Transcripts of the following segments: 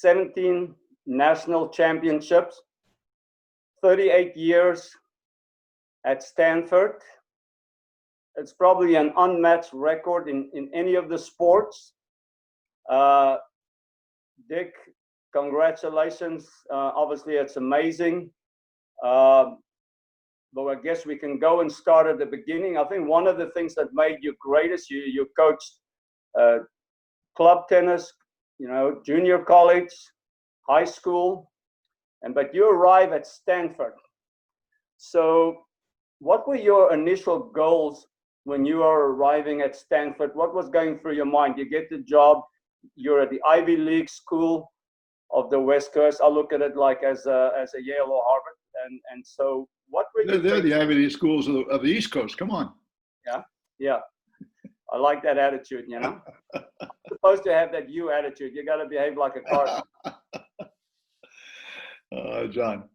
17 national championships, 38 years at Stanford. It's probably an unmatched record in any of the sports. Dick, congratulations. Obviously, it's amazing. But I guess we can go and start at the beginning. I think one of the things that made you great is you coached club tennis, junior college, high school, but you arrive at Stanford. So what were your initial goals when you are arriving at Stanford? What was going through your mind? You get the job, you're at the Ivy League school of the West Coast. I look at it like as a Yale or Harvard. And so what were you They're the Ivy League schools of the East Coast. Come on. Yeah. I like that attitude, You're supposed to have that you attitude. You got to behave like a cardinal. John,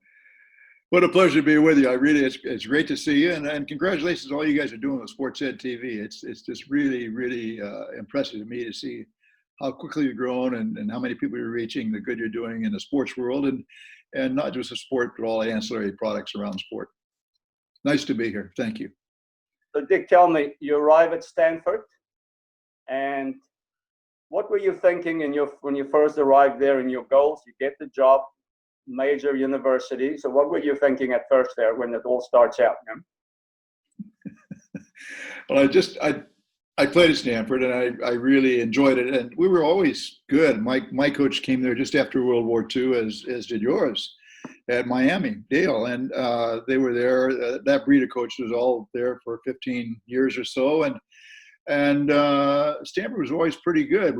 what a pleasure to be with you. It's great to see you, and congratulations on all you guys are doing with Sports Ed TV. It's just really, really impressive to me to see how quickly you've grown and how many people you're reaching, the good you're doing in the sports world, and not just the sport, but all ancillary products around sport. Nice to be here. Thank you. So Dick, tell me, you arrive at Stanford, and what were you thinking when you first arrived there in your goals? You get the job, major university. So what were you thinking at first there when it all starts out? Well, I played at Stanford, and I really enjoyed it, and we were always good. My coach came there just after World War II, as did yours, at Miami, Dale, and they were there. That breed of coach was all there for 15 years or so, and Stanford was always pretty good.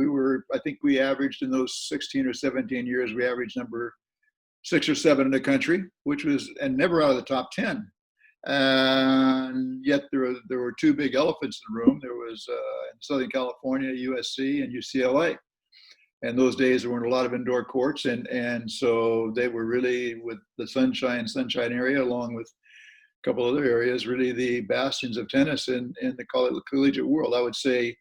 I think we averaged in those 16 or 17 years, we averaged number 6 or 7 in the country, which was, and never out of the top 10. And yet there were 2 big elephants in the room. There was in Southern California, USC and UCLA. And those days there weren't a lot of indoor courts, and so they were really, with the sunshine area, along with a couple other areas, really the bastions of tennis in the collegiate world. I would say,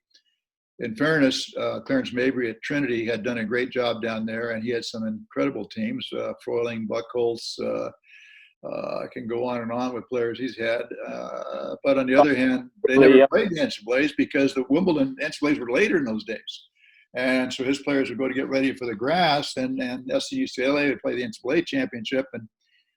in fairness, Clarence Mabry at Trinity had done a great job down there, and he had some incredible teams, Froiling, Buckholz, I can go on and on with players he's had. But on the other hand, they never played the NCAAs because the Wimbledon NCAAs were later in those days. And so his players would go to get ready for the grass, and UCLA would play the NCAA championship and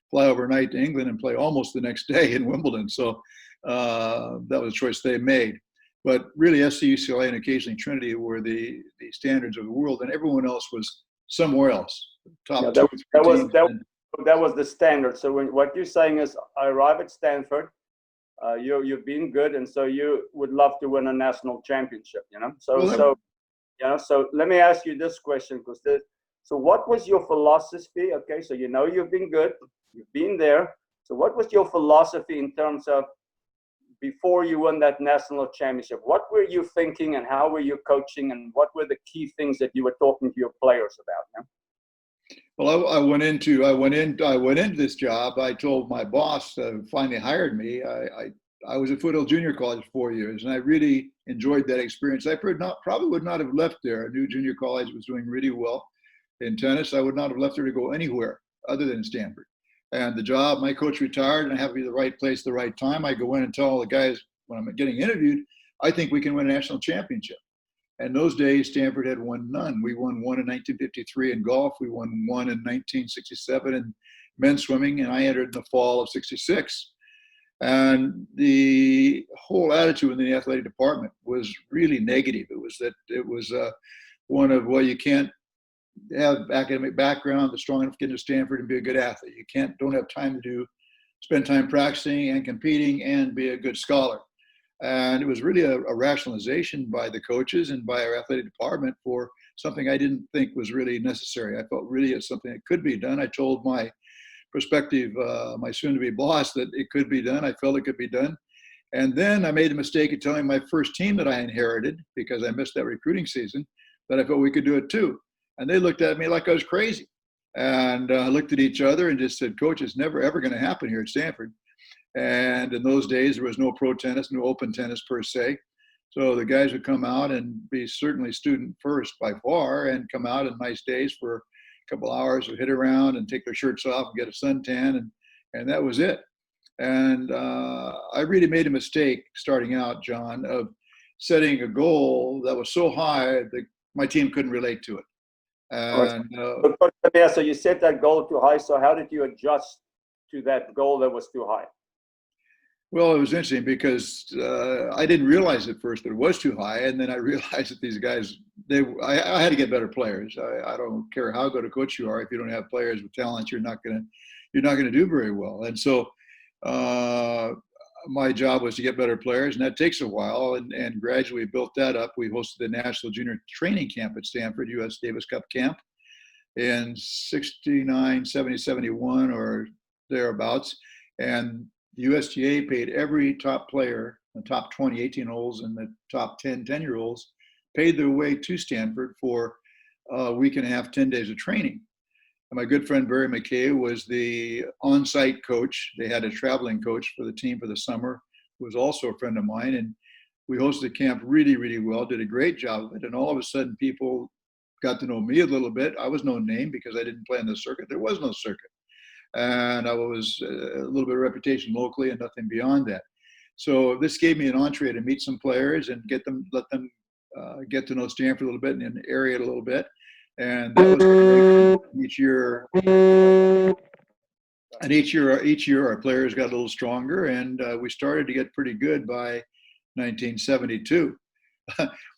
fly overnight to England and play almost the next day in Wimbledon. So that was a choice they made. But really, UCLA and occasionally Trinity were the standards of the world, and everyone else was somewhere else. Top two, that was the standard. So what you're saying is, I arrive at Stanford, you've been good, and so you would love to win a national championship, So let me ask you this question, so what was your philosophy? Okay, so you've been good, you've been there. So what was your philosophy in terms of before you won that national championship? What were you thinking, and how were you coaching, and what were the key things that you were talking to your players about? Well, I went into this job. I told my boss, finally hired me. I was at Foothill Junior College for 4 years, and I really enjoyed that experience. I probably would not have left there. I knew junior college was doing really well in tennis. I would not have left there to go anywhere other than Stanford. And the job, my coach retired, and I have to be the right place, the right time. I go in and tell all the guys when I'm getting interviewed, I think we can win a national championship. And those days, Stanford had won none. We won one in 1953 in golf. We won one in 1967 in men's swimming, and I entered in the fall of '66. And the whole attitude in the athletic department was really negative. It was one of, well, you can't have academic background that's strong enough to get into Stanford and be a good athlete. You don't have time to spend time practicing and competing and be a good scholar. And it was really a rationalization by the coaches and by our athletic department for something I didn't think was really necessary. I felt really it's something that could be done. I told my prospective, my soon-to-be boss, that it could be done. I felt it could be done. And then I made the mistake of telling my first team that I inherited, because I missed that recruiting season, that I felt we could do it too. And they looked at me like I was crazy, and looked at each other and just said, "Coach, it's never, ever going to happen here at Stanford." And in those days, there was no pro tennis, no open tennis per se. So the guys would come out and be certainly student first by far, and come out on nice days for a couple hours, would hit around and take their shirts off and get a suntan, and that was it. And I really made a mistake starting out, John, of setting a goal that was so high that my team couldn't relate to it. And so you set that goal too high. So how did you adjust to that goal that was too high? Well, it was interesting because I didn't realize at first that it was too high, and then I realized that these guys, I had to get better players. I don't care how good a coach you are, if you don't have players with talent, you're not gonna do very well. And so my job was to get better players, and that takes a while, and gradually built that up. We hosted the National Junior Training Camp at Stanford, U.S. Davis Cup camp, in 69, 70, 71 or thereabouts. And the USTA paid every top player, the top 20 18-year-olds and the top 10 10-year-olds, paid their way to Stanford for a week and a half, 10 days of training. And my good friend Barry McKay was the on-site coach. They had a traveling coach for the team for the summer, who was also a friend of mine. And we hosted the camp really, really well, did a great job of it. And all of a sudden, people got to know me a little bit. I was no name because I didn't play on the circuit. There was no circuit. And I was a little bit of reputation locally and nothing beyond that. So this gave me an entree to meet some players and let them get to know Stanford a little bit and the area a little bit. And that was each year. And each year our players got a little stronger, and we started to get pretty good by 1972.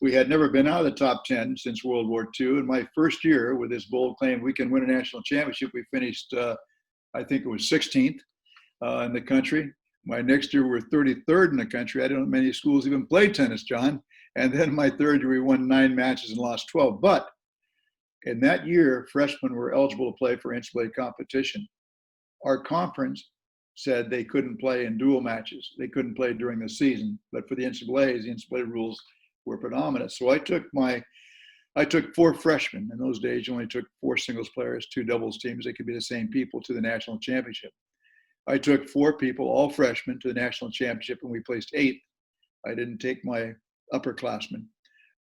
We had never been out of the top 10 since World War II. In my first year with this bold claim, we can win a national championship, we finished, I think it was 16th in the country. My next year, we were 33rd in the country. I don't know many schools even played tennis, John. And then my third year, we won 9 matches and lost 12. But in that year, freshmen were eligible to play for NCAA competition. Our conference said they couldn't play in dual matches. They couldn't play during the season. But for the NCAAs, the NCAA rules were predominant. So I took 4 freshmen. In those days, you only took 4 singles players, 2 doubles teams. They could be the same people to the national championship. I took 4 people, all freshmen, to the national championship, and we placed 8th. I didn't take my upperclassmen.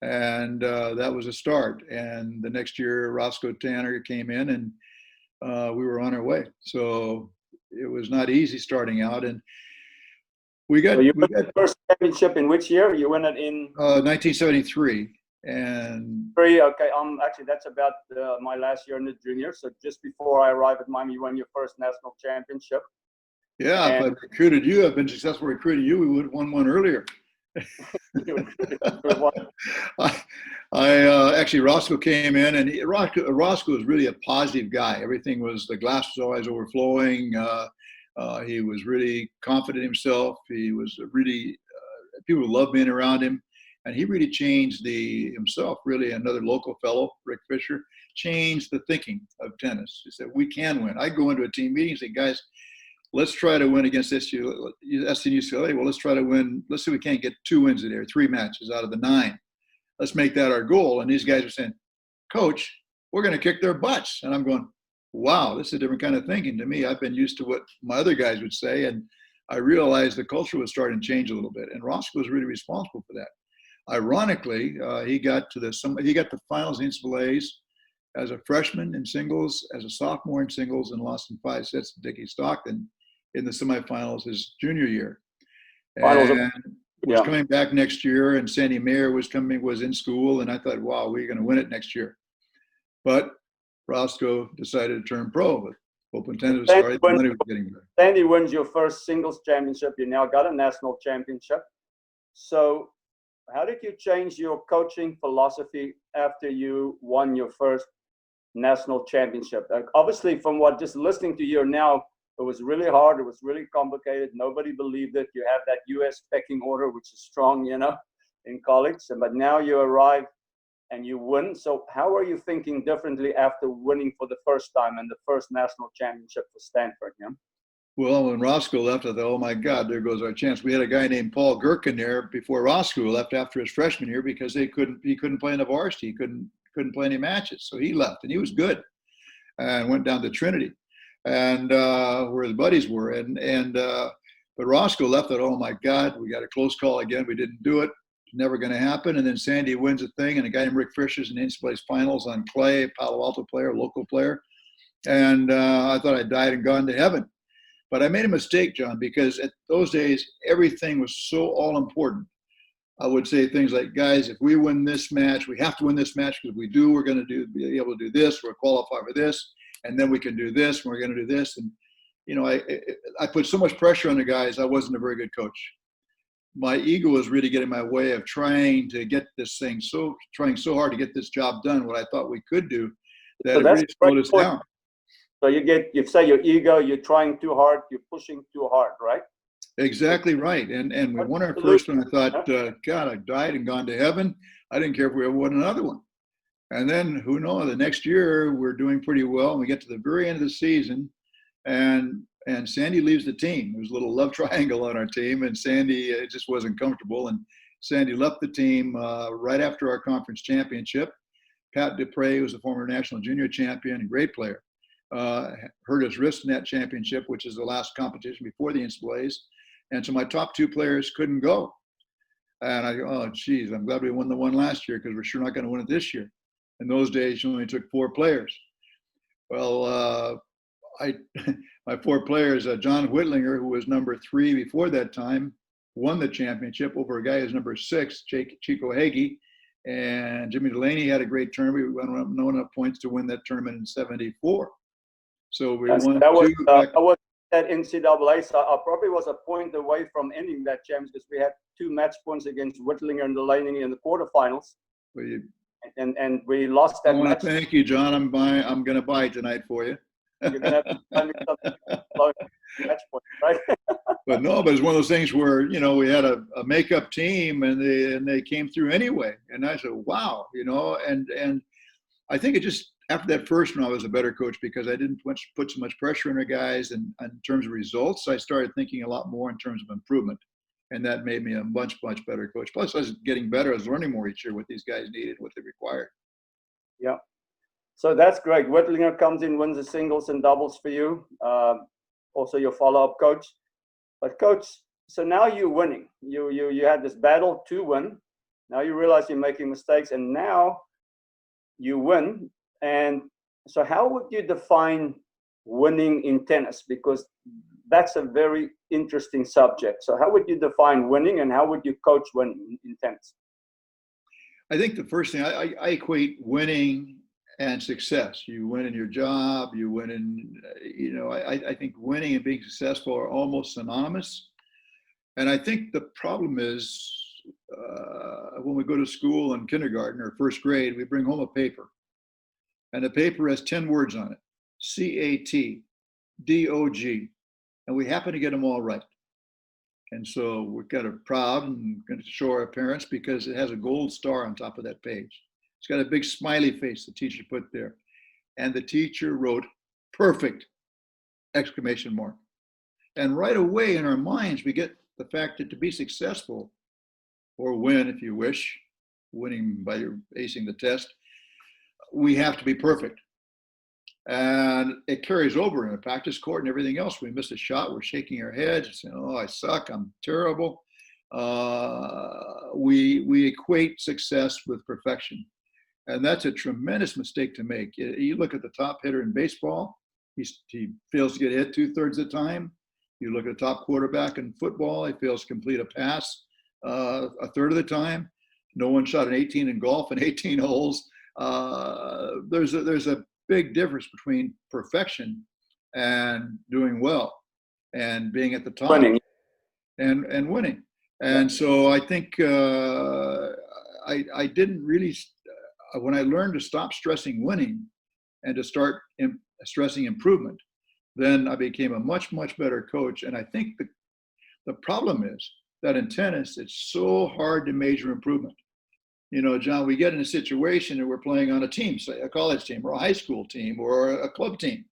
And that was a start. And the next year, Roscoe Tanner came in, and we were on our way. So it was not easy starting out. And we got the first championship in which year? You won it in 1973. And okay, actually that's about my last year in the junior. So just before I arrived at Miami, you won your first national championship. Yeah, if I recruited you, I've been successful recruiting you, we would have won one earlier. Actually, Roscoe came in, and Roscoe was really a positive guy. Everything was, the glass was always overflowing. He was really confident in himself. He was really, people loved being around him. And he really changed himself, really, another local fellow, Rick Fisher, changed the thinking of tennis. He said, we can win. I go into a team meeting and say, guys, let's try to win against SC and UCLA. Well, let's try to win. Let's see if we can't get 2 wins in there, 3 matches out of the 9. Let's make that our goal. And these guys are saying, Coach, we're going to kick their butts. And I'm going, wow, this is a different kind of thinking to me. I've been used to what my other guys would say. And I realized the culture was starting to change a little bit. And Roscoe was really responsible for that. Ironically, he got to the finals in NCAAs as a freshman in singles, as a sophomore in singles, and lost in 5 sets to Dickie Stockton in the semifinals his junior year. And was coming back next year, and Sandy Mayer was in school, and I thought, wow, we're going to win it next year. But Roscoe decided to turn pro. But Open tennis started, the money was getting better. Sandy wins your first singles championship. You now got a national championship. So how did you change your coaching philosophy after you won your first national championship? Obviously, from just listening to you now, it was really hard. It was really complicated. Nobody believed it. You have that U.S. pecking order, which is strong, in college. But now you arrive and you win. So how are you thinking differently after winning for the first time and the first national championship for Stanford? Well, when Roscoe left, I thought, oh my God, there goes our chance. We had a guy named Paul Gherkin there before Roscoe left after his freshman year because he couldn't play in the varsity. He couldn't play any matches. So he left, and he was good, and went down to Trinity, and where his buddies were. But Roscoe left, I thought, oh my God, we got a close call again. We didn't do it. never going to happen. And then Sandy wins a thing, and a guy named Rick Fisher's in the NCAA's finals on clay, Palo Alto player, local player. And I thought I'd died and gone to heaven. But I made a mistake, John, because at those days, everything was so all important. I would say things like, guys, if we win this match, we have to win this match, because if we do, we're going to be able to do this, we're qualified for this, and then we can do this, and we're going to do this. And, you know, I put so much pressure on the guys, I wasn't a very good coach. My ego was really getting in my way of trying to get this thing, trying so hard to get this job done, what I thought we could do, that so it really slowed us down. So you say your ego, you're trying too hard, you're pushing too hard, right? Exactly right. And we won our first one. I thought, God, I died and gone to heaven. I didn't care if we ever won another one. And then, who knows, the next year we're doing pretty well. And we get to the very end of the season, and Sandy leaves the team. There was a little love triangle on our team, and Sandy just wasn't comfortable. And Sandy left the team right after our conference championship. Pat Dupre, was a former national junior champion and great player, hurt his wrist in that championship, which is the last competition before the NCAAs. And so my top two players couldn't go. And I go, oh, geez, I'm glad we won the one last year, because we're sure not going to win it this year. In those days, you only took 4 players. Well, my 4 players, John Whitlinger, who was number 3 before that time, won the championship over a guy who's number 6, Chico Hagee. And Jimmy Delaney had a great tournament. We went up no enough points to win that tournament in '74. So we won that NCAA, so I probably was a point away from ending that champs, because we had 2 match points against Whitlinger and Delaney in the quarterfinals. Well, and we lost that match. Thank you, John. I'm going to buy tonight for you. You're going to have to find me something match point, right? But it's one of those things where, you know, we had a makeup team, and they came through anyway. And I said, wow, you know, and I think it just, after that first one, I was a better coach, because I didn't put so much pressure on our guys. And in terms of results, I started thinking a lot more in terms of improvement. And that made me a much, much better coach. Plus, I was getting better. I was learning more each year what these guys needed, what they required. Yeah. So that's great. Whitlinger comes in, wins the singles and doubles for you. Also your follow-up coach. But coach, so now you're winning. You had this battle to win. Now you realize you're making mistakes, and now you win. And so how would you define winning in tennis? Because that's a very interesting subject. So how would you define winning, and how would you coach winning in tennis? I think the first thing, I equate winning and success. You win in your job, you win in, you know, I think winning and being successful are almost synonymous. And I think the problem is when we go to school in kindergarten or first grade, we bring home a paper. And the paper has 10 words on it, CAT, DOG, and we happen to get them all right. And so we're kind of proud and going to show our parents, because it has a gold star on top of that page. It's got a big smiley face the teacher put there. And the teacher wrote, perfect, exclamation mark. And right away in our minds, we get the fact that to be successful, or win if you wish, winning by acing the test, we have to be perfect. And it carries over in a practice court and everything else. We miss a shot, we're shaking our heads, saying, oh, I suck, I'm terrible. We equate success with perfection. And that's a tremendous mistake to make. You look at the top hitter in baseball, he fails to get hit 2/3 of the time. You look at the top quarterback in football, he fails to complete a pass 1/3 of the time. No one shot an 18 in golf in 18 holes. There's a big difference between perfection and doing well and being at the top and winning. And so I think I didn't really, when I learned to stop stressing winning and to start stressing improvement, then I became a much, much better coach. And I think the problem is that in tennis, it's so hard to measure improvement. You know, John, we get in a situation that we're playing on a team, say a college team or a high school team or a club team,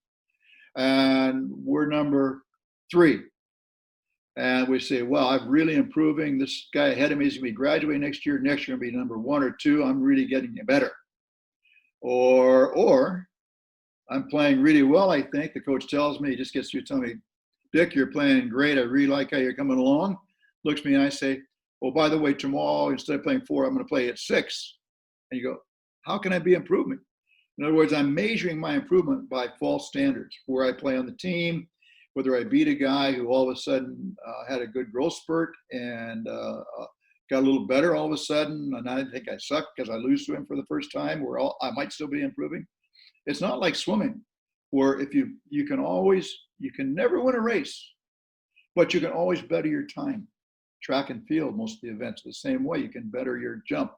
and we're number 3. And we say, well, I'm really improving. This guy ahead of me is going to be graduating next year. Next year, I'm going to be number 1 or 2. I'm really getting better. Or I'm playing really well, I think. The coach tells me, he just gets through telling me, Dick, you're playing great. I really like how you're coming along. Looks at me and I say, Well, by the way, tomorrow, instead of playing 4, I'm going to play at 6. And you go, how can I be improving? In other words, I'm measuring my improvement by false standards, where I play on the team, whether I beat a guy who all of a sudden had a good growth spurt and got a little better all of a sudden, and I think I suck because I lose to him for the first time, where I might still be improving. It's not like swimming, where if you can never win a race, but you can always better your time. Track and field, most of the events the same way. You can better your jump,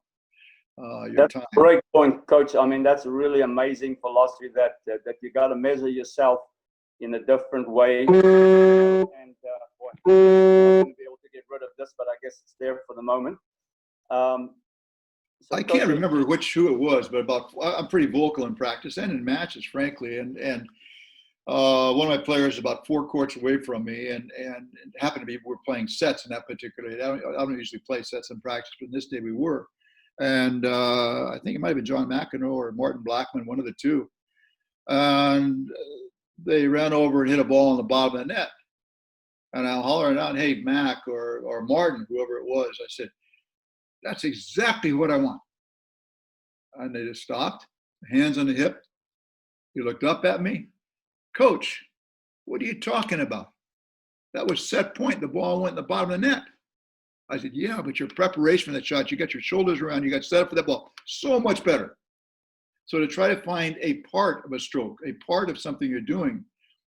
your That's time. a great point, Coach. I mean, that's a really amazing philosophy that you got to measure yourself in a different way. And boy, I'm not going to be able to get rid of this, but I guess it's there for the moment. So I can't remember who it was, but I'm pretty vocal in practice and in matches, frankly. And one of my players about 4 courts away from me, and it happened to be we're playing sets in that particular day. I don't usually play sets in practice, but this day we were. And I think it might have been John McEnroe or Martin Blackman, one of the two. And they ran over and hit a ball on the bottom of the net. And I'm hollering out, hey, Mac or Martin, whoever it was. I said, that's exactly what I want. And they just stopped, hands on the hip. He looked up at me. Coach, what are you talking about? That was set point. The ball went in the bottom of the net. I said, yeah, but your preparation for that shot, you got your shoulders around, you got set up for that ball, so much better. So to try to find a part of a stroke, a part of something you're doing,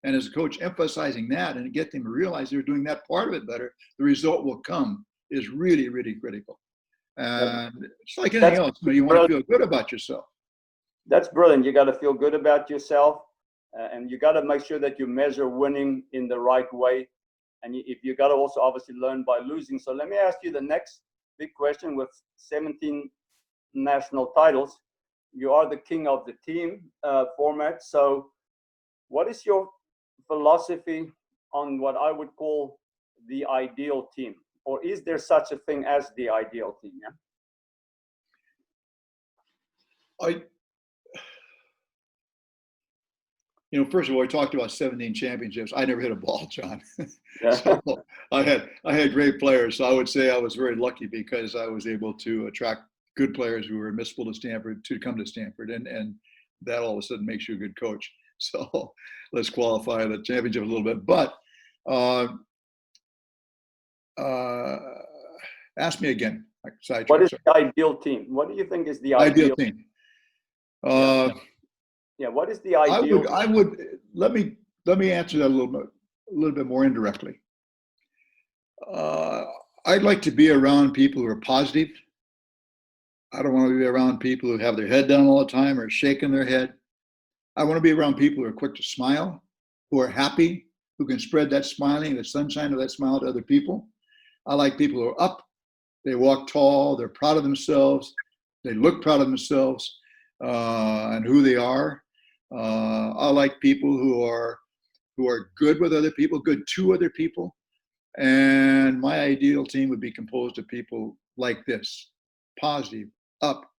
and as a coach emphasizing that and get them to realize they're doing that part of it better, the result will come, is really, really critical. And it's like anything else, you want to feel good about yourself. That's brilliant. You got to feel good about yourself. And you got to make sure that you measure winning in the right way. And if you got to also obviously learn by losing. So let me ask you the next big question. With 17 national titles, you are the king of the team format. So what is your philosophy on what I would call the ideal team? Or is there such a thing as the ideal team? Yeah. First of all, we talked about 17 championships. I never hit a ball, John. So I had great players. So I would say I was very lucky because I was able to attract good players who were admissible to Stanford to come to Stanford. And that all of a sudden makes you a good coach. So let's qualify the championship a little bit. But ask me again. What is the ideal team? What do you think is the ideal team? Yeah, what is the ideal? I would let me answer that a little bit more indirectly. I'd like to be around people who are positive. I don't want to be around people who have their head down all the time or shaking their head. I want to be around people who are quick to smile, who are happy, who can spread that smiling, the sunshine of that smile to other people. I like people who are up, they walk tall, they're proud of themselves, they look proud of themselves and who they are. I like people who are good with other people, good to other people. And my ideal team would be composed of people like this: positive, up,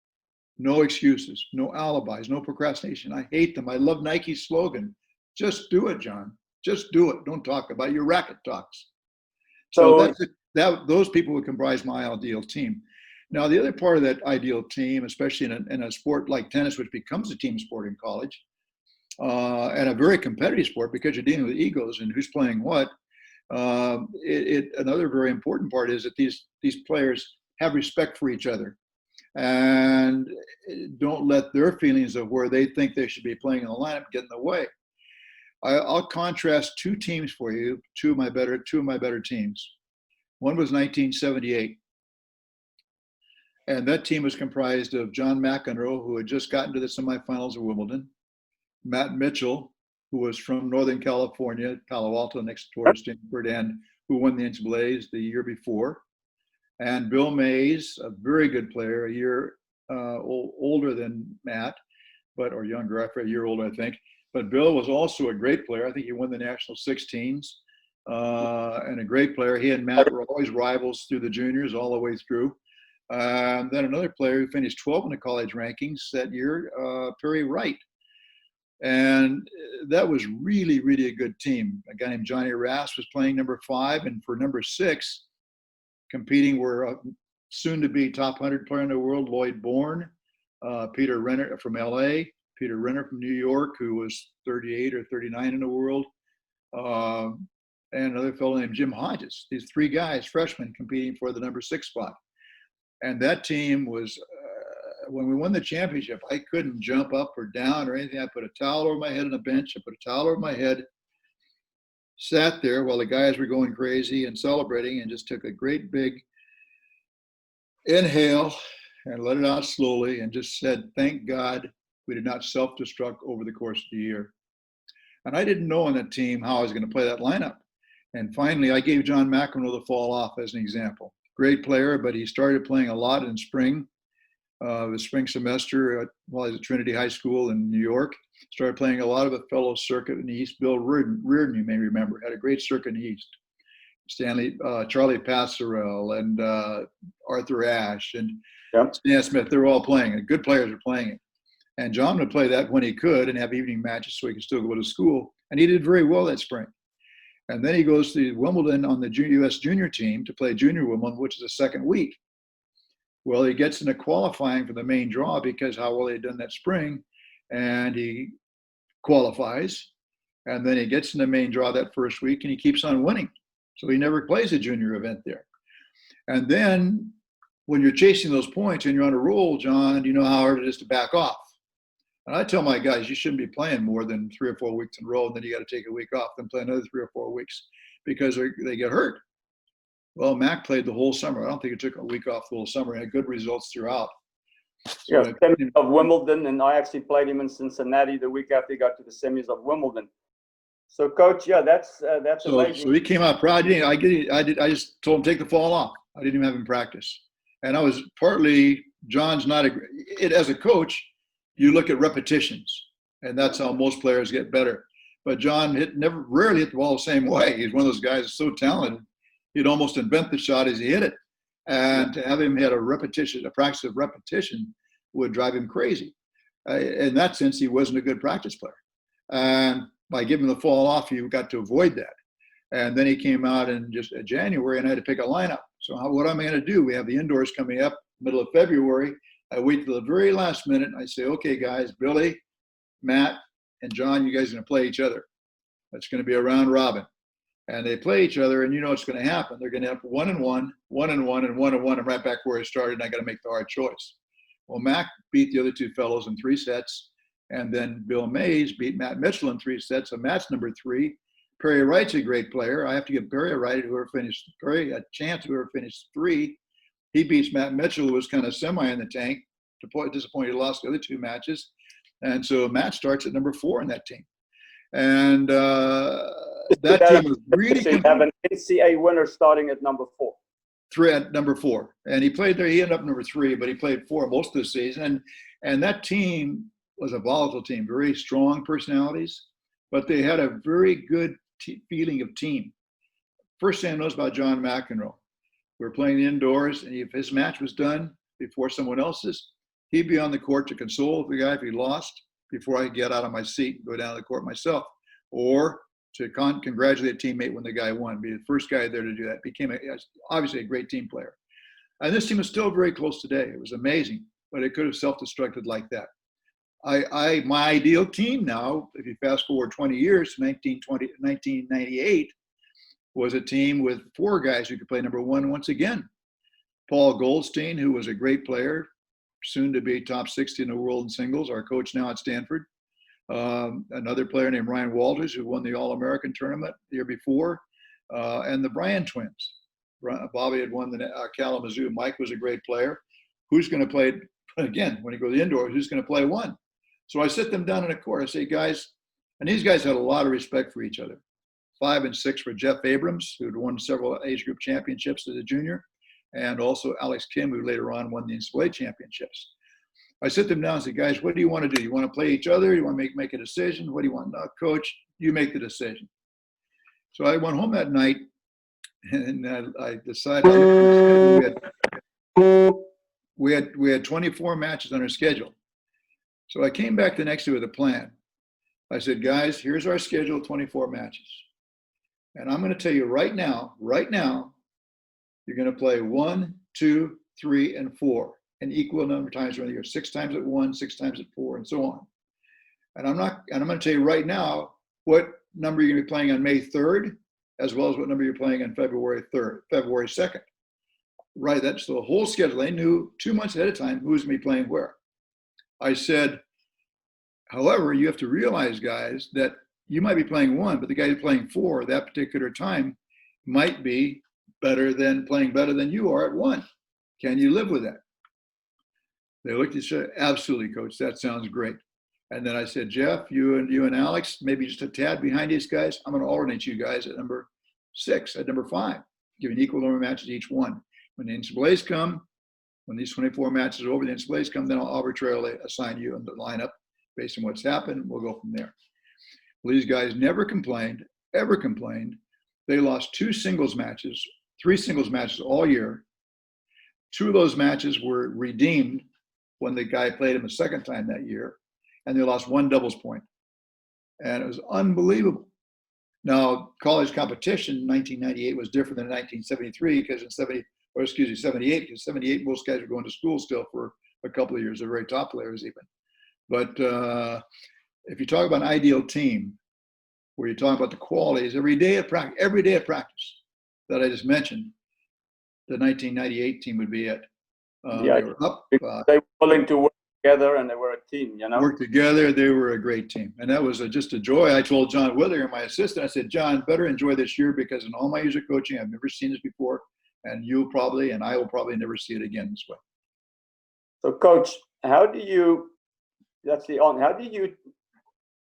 no excuses, no alibis, no procrastination. I hate them. I love Nike's slogan: just do it, John. Just do it. Don't talk about it. Your racket talks. So those people would comprise my ideal team. Now, the other part of that ideal team, especially in a sport like tennis, which becomes a team sport in college, and a very competitive sport because you're dealing with egos and who's playing what. Another very important part is that these players have respect for each other and don't let their feelings of where they think they should be playing in the lineup get in the way. I'll contrast 2 teams for you, two of my better teams. One was 1978. And that team was comprised of John McEnroe, who had just gotten to the semifinals of Wimbledon, Matt Mitchell, who was from Northern California, Palo Alto, next door to Stanford, and who won the NCAAs the year before, and Bill Mays, a very good player, a year older than Matt, or younger, a year older, I think. But Bill was also a great player. I think he won the national 16s and a great player. He and Matt were always rivals through the juniors all the way through. Then another player who finished 12 in the college rankings that year, Perry Wright. And that was really, really a good team. A guy named Johnny Rass was playing number 5, and for number 6, Competing were soon-to-be top 100 player in the world, Lloyd Bourne, Peter Renner from LA, Peter Renner from New York, who was 38 or 39 in the world, and another fellow named Jim Hodges. These three guys, freshmen, competing for the number 6 spot. And that team was, when we won the championship, I couldn't jump up or down or anything. I put a towel over my head on a bench. I put a towel over my head, sat there while the guys were going crazy and celebrating, and just took a great big inhale and let it out slowly and just said, thank God we did not self-destruct over the course of the year. And I didn't know on that team how I was going to play that lineup. And finally, I gave John McEnroe the fall off as an example. Great player, but he started playing a lot in spring, the spring semester while he was at Trinity High School in New York. Started playing a lot of a fellow circuit in the East. Bill Reardon, you may remember, had a great circuit in the East. Charlie Passerell and Arthur Ashe and Stan Smith, they were all playing it. Good players were playing it. And John would play that when he could and have evening matches so he could still go to school. And he did very well that spring. And then he goes to Wimbledon on the U.S. junior team to play junior Wimbledon, which is the second week. Well, he gets into qualifying for the main draw because how well he'd done that spring. And he qualifies. And then he gets in the main draw that first week and he keeps on winning. So he never plays a junior event there. And then when you're chasing those points and you're on a roll, John, you know how hard it is to back off. And I tell my guys, you shouldn't be playing more than 3 or 4 weeks in a row, and then you got to take a week off, then play another 3 or 4 weeks because they get hurt. Well, Mac played the whole summer. I don't think he took a week off the whole summer. He had good results throughout. So semis of Wimbledon, and I actually played him in Cincinnati the week after he got to the semis of Wimbledon. So, Coach, that's amazing. So he came out proud. I just told him take the fall off. I didn't even have him practice, and I was partly John's not as a coach. You look at repetitions, and that's how most players get better. But John rarely hit the ball the same way. He's one of those guys that's so talented, he'd almost invent the shot as he hit it. And to have him hit a practice of repetition would drive him crazy. In that sense, he wasn't a good practice player. And by giving the fall off, you got to avoid that. And then he came out in just January, and I had to pick a lineup. So what am I going to do? We have the indoors coming up middle of February. I wait till the very last minute. And I say, okay, guys, Billy, Matt, and John, you guys are going to play each other. That's going to be a round robin. And they play each other, and you know what's going to happen. They're going to have 1-1, 1-1, and 1-1, and right back where I started, and I got to make the hard choice. Well, Mac beat the other two fellows in 3 sets, and then Bill Mays beat Matt Mitchell in 3 sets, so Matt's number 3. Perry Wright's a great player. I have to give Perry a chance whoever finished 3. He beats Matt Mitchell, who was kind of semi in the tank. Disappointed he lost the other 2 matches. And so Matt starts at number 4 in that team. And that team was really good. Have an NCAA winner starting at number 4. At number 4. And he played there. He ended up number 3, but he played 4 most of the season. And that team was a volatile team, very strong personalities, but they had a very good feeling of team. First thing I noticed about John McEnroe, we were playing indoors, and if his match was done before someone else's, he'd be on the court to console the guy if he lost before I get out of my seat and go down to the court myself, or to congratulate a teammate when the guy won, be the first guy there to do that. Became obviously a great team player. And this team is still very close today. It was amazing, but it could have self-destructed like that. My ideal team now, if you fast forward 20 years to 1998, was a team with 4 guys who could play number 1 once again. Paul Goldstein, who was a great player, soon to be top 60 in the world in singles, our coach now at Stanford. Another player named Ryan Walters, who won the All-American tournament the year before, and the Bryan twins. Bobby had won the Kalamazoo. Mike was a great player. Who's going to play, again, when you go to the indoors, who's going to play 1? So I sit them down in a court. I say, guys, and these guys had a lot of respect for each other. 5 and 6 for Jeff Abrams, who had won several age group championships as a junior, and also Alex Kim, who later on won the NCAA championships. I sit them down and say, guys, what do you want to do? You want to play each other? You want to make a decision? What do you want? No, coach, you make the decision. So I went home that night, and I decided we had 24 matches on our schedule. So I came back the next day with a plan. I said, guys, here's our schedule, 24 matches. And I'm going to tell you right now, You're going to play 1, 2, 3, and 4, an equal number of times during the year. 6 times at 1, 6 times at 4, and so on. And I'm going to tell you right now what number you're going to be playing on May 3rd, as well as what number you're playing on February 2nd. Right, that's the whole schedule. They knew 2 months ahead of time who's going to be playing where. I said, however, you have to realize, guys, that you might be playing 1, but the guy who's playing 4 at that particular time might be playing better than you are at 1. Can you live with that? They looked at each other, absolutely, coach, that sounds great. And then I said, Jeff, you and Alex, maybe just a tad behind these guys. I'm going to alternate you guys at number 6, at number 5, give an equal number of matches each one. When the NCAAs come, when these 24 matches are over, the NCAAs come, then I'll arbitrarily assign you in the lineup based on what's happened. We'll go from there. Well, these guys never complained, ever complained. They lost 2 singles matches, 3 singles matches all year. 2 of those matches were redeemed when the guy played him a second time that year. And they lost 1 doubles point. And it was unbelievable. Now, college competition in 1998 was different than 1973 because in 78, because 78, most guys were going to school still for a couple of years. They're very top players even. But if you talk about an ideal team, where you talk about the qualities every day at practice that I just mentioned, the 1998 team would be it. They were up. They were willing to work together, and they were a team, you know. Work together, they were a great team, and that was just a joy. I told John Withers, my assistant, I said, John, better enjoy this year because in all my years of coaching, I've never seen this before, and I will probably never see it again this way. So, Coach, how do you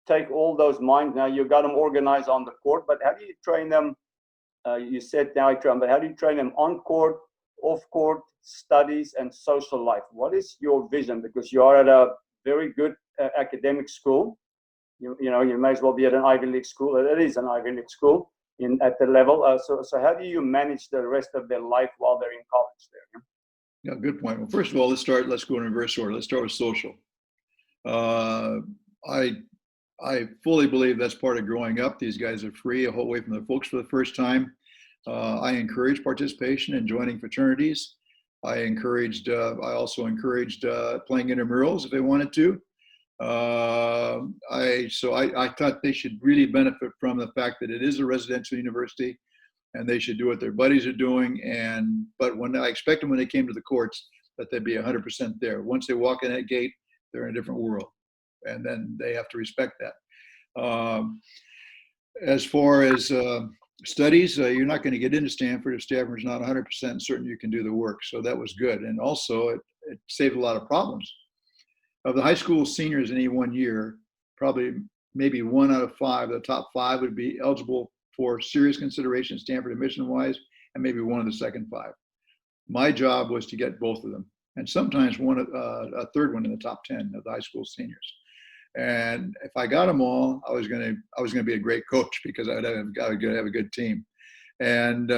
take all those minds? Now you got them organized on the court, but how do you train them? You said now I train, but how do you train them on court, off court, studies, and social life? What is your vision? Because you are at a very good academic school. You may as well be at an Ivy League school. It is an Ivy League school at the level. So how do you manage the rest of their life while they're in college there? Yeah, good point. Well, first of all, let's go in reverse order. Let's start with social. I fully believe that's part of growing up. These guys are free, away from their folks for the first time. I encourage participation in joining fraternities. I also encouraged playing intramurals if they wanted to. I thought they should really benefit from the fact that it is a residential university, and they should do what their buddies are doing. But when I expect them when they came to the courts that they'd be 100% there. Once they walk in that gate, they're in a different world, and then they have to respect that. As far as studies, you're not going to get into Stanford if Stanford's not 100% certain you can do the work. So that was good. And also it saved a lot of problems. Of the high school seniors in any one year, probably maybe 1 out of 5, the top 5 would be eligible for serious consideration Stanford admission-wise, and maybe 1 of the second 5. My job was to get both of them, and sometimes a third one in the top 10 of the high school seniors. And if I got them all, I was going to be a great coach because I would have a good team. And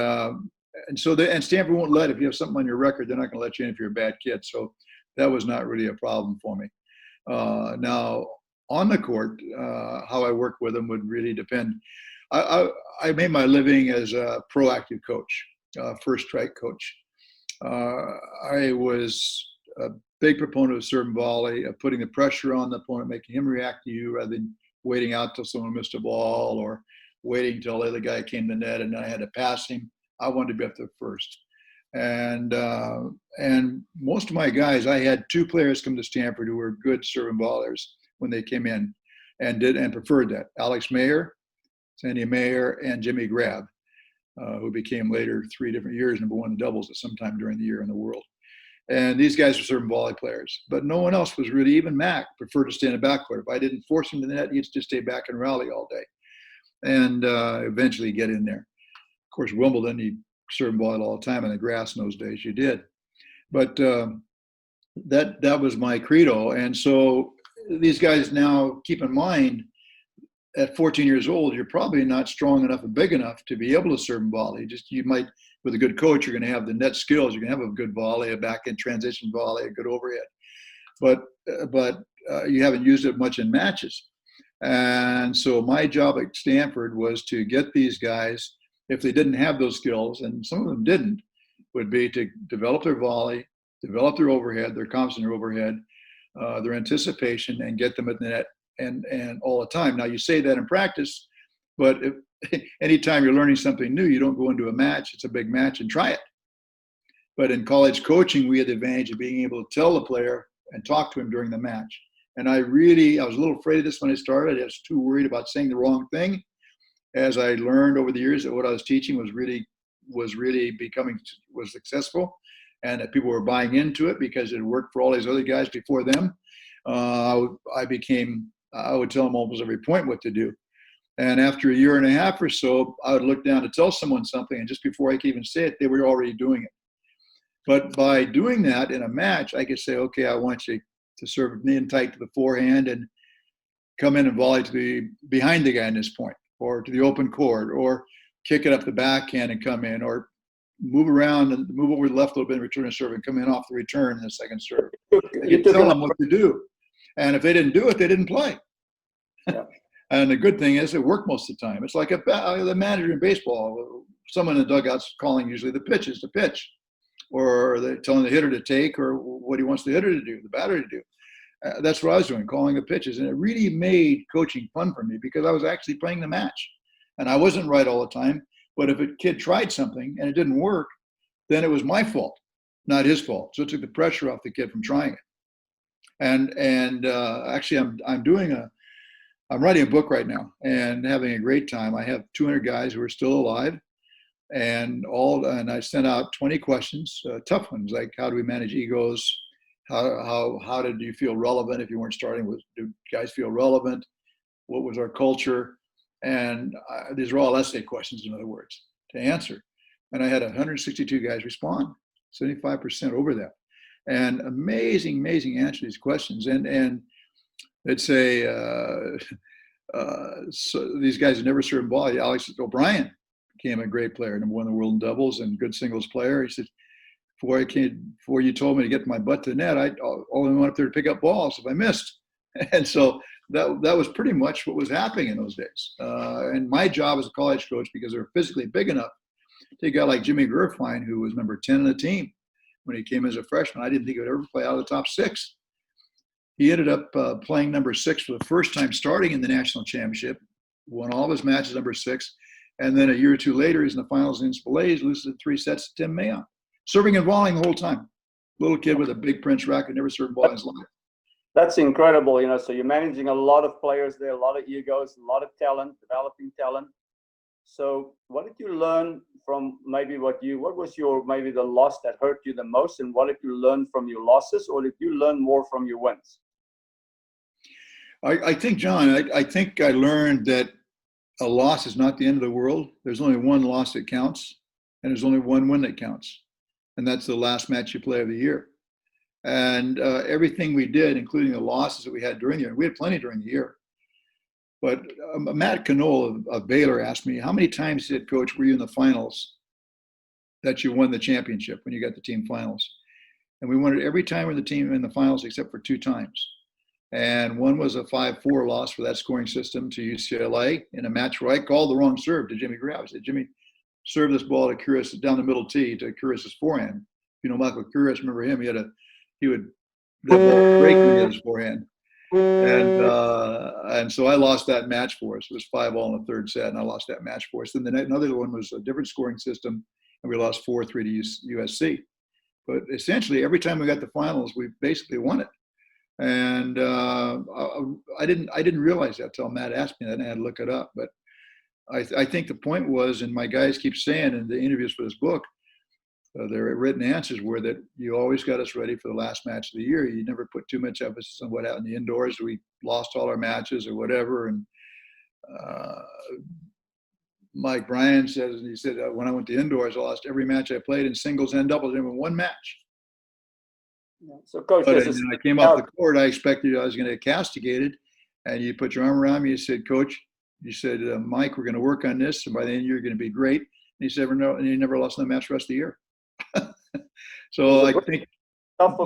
Stanford won't let, if you have something on your record, they're not going to let you in if you're a bad kid. So that was not really a problem for me. Now on the court, how I work with them would really depend. I made my living as a proactive coach, first strike coach. I was a big proponent of serve and volley, of putting the pressure on the opponent, making him react to you rather than waiting out till someone missed a ball or waiting till the other guy came to the net and then I had to pass him. I wanted to be up there first. And most of my guys, I had 2 players come to Stanford who were good serve and volleyers when they came in and preferred that. Alex Mayer, Sandy Mayer, and Jimmy Grab, who became later 3 different years #1 in doubles at some time during the year in the world. And these guys were serve and volley players, but no one else was really, even Mac preferred to stay in the backcourt. If I didn't force him to the net, he'd just stay back and rally all day and eventually get in there. Of course, Wimbledon, he serve and volleyed all the time on the grass in those days. You did. But that was my credo. And so these guys now, keep in mind, at 14 years old, you're probably not strong enough and big enough to be able to serve and volley. You might, with a good coach, you're going to have the net skills. You're going to have a good volley, a back-end transition volley, a good overhead. But you haven't used it much in matches. And so my job at Stanford was to get these guys, if they didn't have those skills, and some of them didn't, would be to develop their volley, develop their overhead, their confidence in their overhead, their anticipation, and get them at the net and all the time. Now, you say that in practice, but anytime you're learning something new, you don't go into a match, it's a big match, and try it. But in college coaching, we had the advantage of being able to tell the player and talk to him during the match. And I was a little afraid of this when I started. I was too worried about saying the wrong thing. As I learned over the years that what I was teaching was really was successful, and that people were buying into it because it worked for all these other guys before them. I would tell them almost every point what to do. And after a year and a half or so, I would look down to tell someone something, and just before I could even say it, they were already doing it. But by doing that in a match, I could say, okay, I want you to serve in tight to the forehand and come in and volley to the behind the guy in this point, or to the open court, or kick it up the backhand and come in, or move around and move over to the left a little bit and return a serve and come in off the return in the second serve. You tell them what to do. And if they didn't do it, they didn't play. Yeah. And the good thing is it worked most of the time. It's like the manager in baseball, someone in the dugout's calling usually the pitch is the pitch, or they're telling the hitter to take, or what he wants the hitter to do, the batter to do. That's what I was doing, calling the pitches. And it really made coaching fun for me because I was actually playing the match. And I wasn't right all the time. But if a kid tried something and it didn't work, then it was my fault, not his fault. So it took the pressure off the kid from trying it. And actually, I'm writing a book right now and having a great time. I have 200 guys who are still alive, and I sent out 20 questions, tough ones, like how do we manage egos? How did you feel relevant if you weren't starting with? Do guys feel relevant? What was our culture? And these are all essay questions, in other words, to answer. And I had 162 guys respond, 75% over that. And amazing answer to these questions. And they'd say, so these guys had never served ball. Alex O'Brien became a great player, number 1 in the world in doubles and good singles player. He said, before you told me to get my butt to the net, I only went up there to pick up balls if I missed. And so that was pretty much what was happening in those days. And my job as a college coach, because they were physically big enough, take a guy like Jimmy Gerfine, who was number 10 on the team when he came as a freshman. I didn't think he would ever play out of the top 6. He ended up playing number 6 for the first time, starting in the national championship, won all of his matches number 6. And then a year or two later, he's in the finals in Spillane, loses in 3 sets to Tim Mayon, serving and volleying the whole time. Little kid with a big Prince racket, never served a ball in his life. That's incredible, so you're managing a lot of players there, a lot of egos, a lot of talent, developing talent. So what did you learn from maybe what was maybe the loss that hurt you the most, and what did you learn from your losses, or did you learn more from your wins? I think, John, I think I learned that a loss is not the end of the world. There's only one loss that counts, and there's only one win that counts. And that's the last match you play of the year. And everything we did, including the losses that we had during the year, we had plenty during the year. But Matt Knoll of Baylor asked me, how many times, he said, Coach, were you in the finals that you won the championship when you got the team finals? And we won it every time with the team in the finals except for 2 times. And one was a 5-4 loss for that scoring system to UCLA in a match where I called the wrong serve to Jimmy Grau. I said, Jimmy, serve this ball to Kouros down the middle tee to Kouros's forehand. Michael Kouros, remember him? He would break when he had his forehand. And so I lost that match for us. It was 5-all in the 3rd set, and I lost that match for us. Then another one was a different scoring system, and we lost 4-3 to USC. But essentially, every time we got the finals, we basically won it. And I didn't realize that until Matt asked me that, and I had to look it up. But I think the point was, and my guys keep saying in the interviews for this book, their written answers were that you always got us ready for the last match of the year. You never put too much emphasis on what happened in the indoors. We lost all our matches or whatever. And Mike Bryan says, and he said, when I went to indoors, I lost every match I played in singles and doubles, and in one match. Yeah. So, Coach, but when I came off the court, I expected I was going to get castigated. And you put your arm around me. You said, Coach, you said, Mike, we're going to work on this, and by the end you're going to be great. And he said, no, and he never lost another match the rest of the year. So I think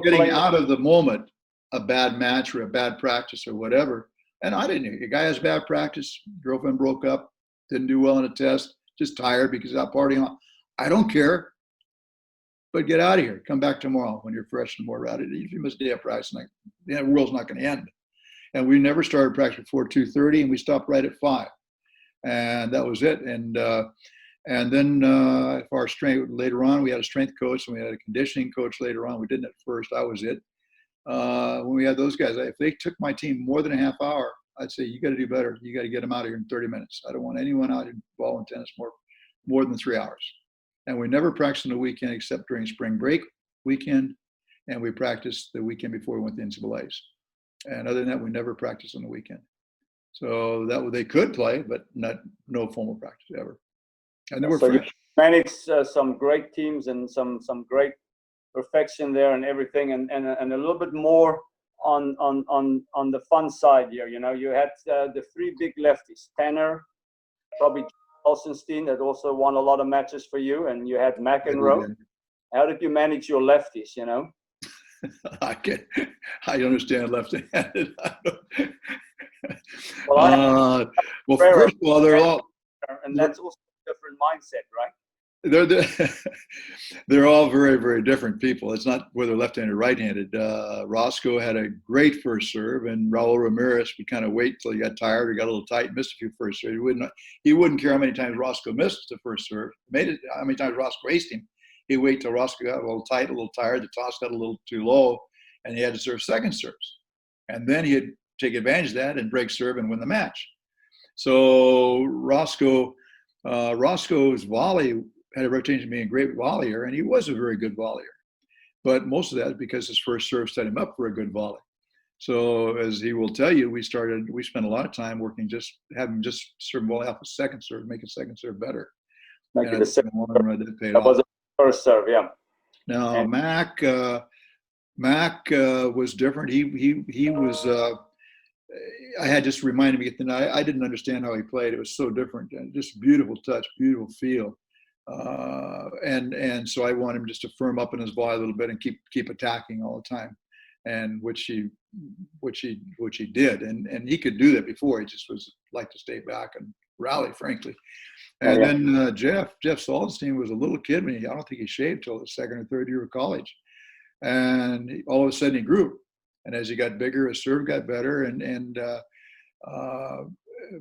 getting out of the moment, a bad match or a bad practice or whatever, and I didn't. A guy has bad practice, girlfriend broke up, didn't do well on a test, just tired because he's out partying. I don't care. but get out of here. Come back tomorrow when you're fresh and more ready. If you miss a day of practice, the world's not going to end. And we never started practice before 2:30, and we stopped right at 5. And that was it. And then for our strength, later on, we had a strength coach and we had a conditioning coach later on. We didn't at first. I was it. When we had those guys, if they took my team more than a half hour, I'd say, you got to do better. You got to get them out of here in 30 minutes. I don't want anyone out in ball and tennis more than 3 hours. And we never practiced on the weekend except during spring break weekend. And we practiced the weekend before we went to NCAAs. And other than that, we never practiced on the weekend. So that they could play, but no formal practice ever. And they were so fresh. You managed some great teams and some great perfection there and everything, and a little bit more on the fun side here. You know, you had the 3 big lefties, Tanner, probably Olsenstein, that also won a lot of matches for you, and you had McEnroe. How did you manage your lefties? You know. I understand left-handed. Well, first of all, they're all, and that's also a different mindset, right? They're all very, very different people. It's not whether left-handed or right-handed. Roscoe had a great first serve, and Raul Ramirez would kind of wait till he got tired or got a little tight, missed a few first serves. He wouldn't care how many times Roscoe missed the first serve, how many times Roscoe aced him. He'd wait till Roscoe got a little tight, a little tired, the toss got a little too low, and he had to serve second serves. And then he'd take advantage of that and break serve and win the match. So Roscoe's volley had a reputation of being a great volleyer, and he was a very good volleyer. But most of that is because his first serve set him up for a good volley. So as he will tell you, we spent a lot of time working having him just serve volley off a second serve, make a second serve better. Make it a second serve. That was a first serve, yeah. Now and Mac was different. He was. I had just reminded me that I didn't understand how he played. It was so different, and just beautiful touch, beautiful feel, and so I want him just to firm up in his volley a little bit and keep attacking all the time, and which he did, and he could do that before. He just was like to stay back and rally, frankly. And then Jeff Saldenstein was a little kid when I don't think he shaved till the second or third year of college, and all of a sudden he grew. And as he got bigger, his serve got better, and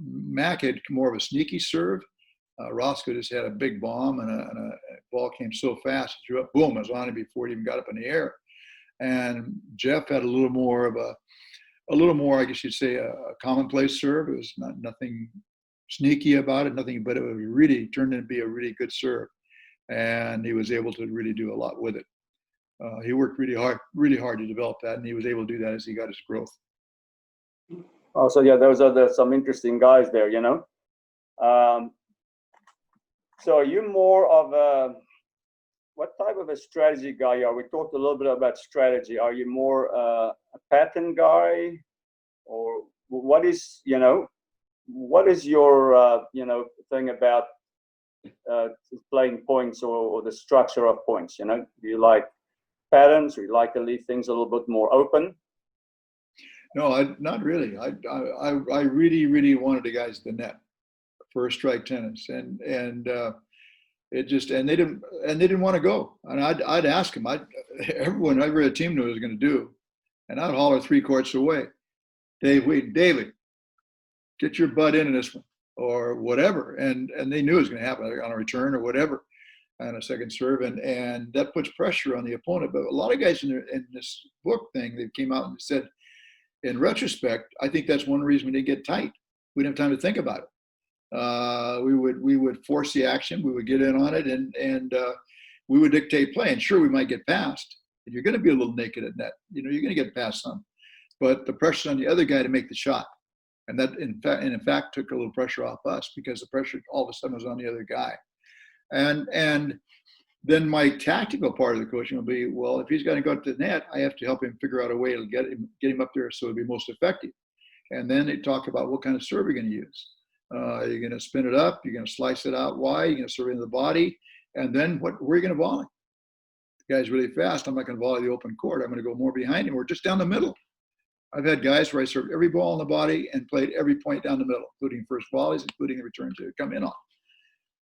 Mac had more of a sneaky serve. Roscoe just had a big bomb, and a ball came so fast, it threw up, boom, it was on him before it even got up in the air. And Jeff had a little more, I guess you'd say, a commonplace serve. It was nothing sneaky about it, nothing, but it was really turned into be a really good serve, and he was able to really do a lot with it. He worked really hard to develop that, and he was able to do that as he got his growth. Oh, so yeah, those are some interesting guys there, you know. So are you more of what type of a strategy guy are? We talked a little bit about strategy. Are you more a pattern guy, or what is your thing about playing points or the structure of points? You know, do you like patterns, or you like to leave things a little bit more open? No, not really. I really wanted the guys at the net, first strike tennis, and it just, and they didn't want to go. And I'd ask them, every team knew what I was going to do, and I'd holler 3 courts away, David, get your butt into this one, or whatever, and they knew it was going to happen on a return or whatever, on a second serve, and that puts pressure on the opponent. But a lot of guys in this book thing, they came out and said, in retrospect, I think that's one reason we didn't get tight. We didn't have time to think about it. We would force the action, we would get in on it, and we would dictate play. And sure, we might get past, and you're going to be a little naked at net. You know, you're going to get past some, but the pressure's on the other guy to make the shot. And that, in fact, took a little pressure off us, because the pressure all of a sudden was on the other guy. And then my tactical part of the coaching will be, well, if he's going to go to the net, I have to help him figure out a way to get him up there so it'll be most effective. And then they talk about what kind of serve you're going to use. You're going to spin it up, you're going to slice it out wide, you're going to serve into the body, and then where are you going to volley? The guy's really fast. I'm not going to volley the open court. I'm going to go more behind him or just down the middle. I've had guys where I served every ball in the body and played every point down the middle, including first volleys, including the returns they would come in on.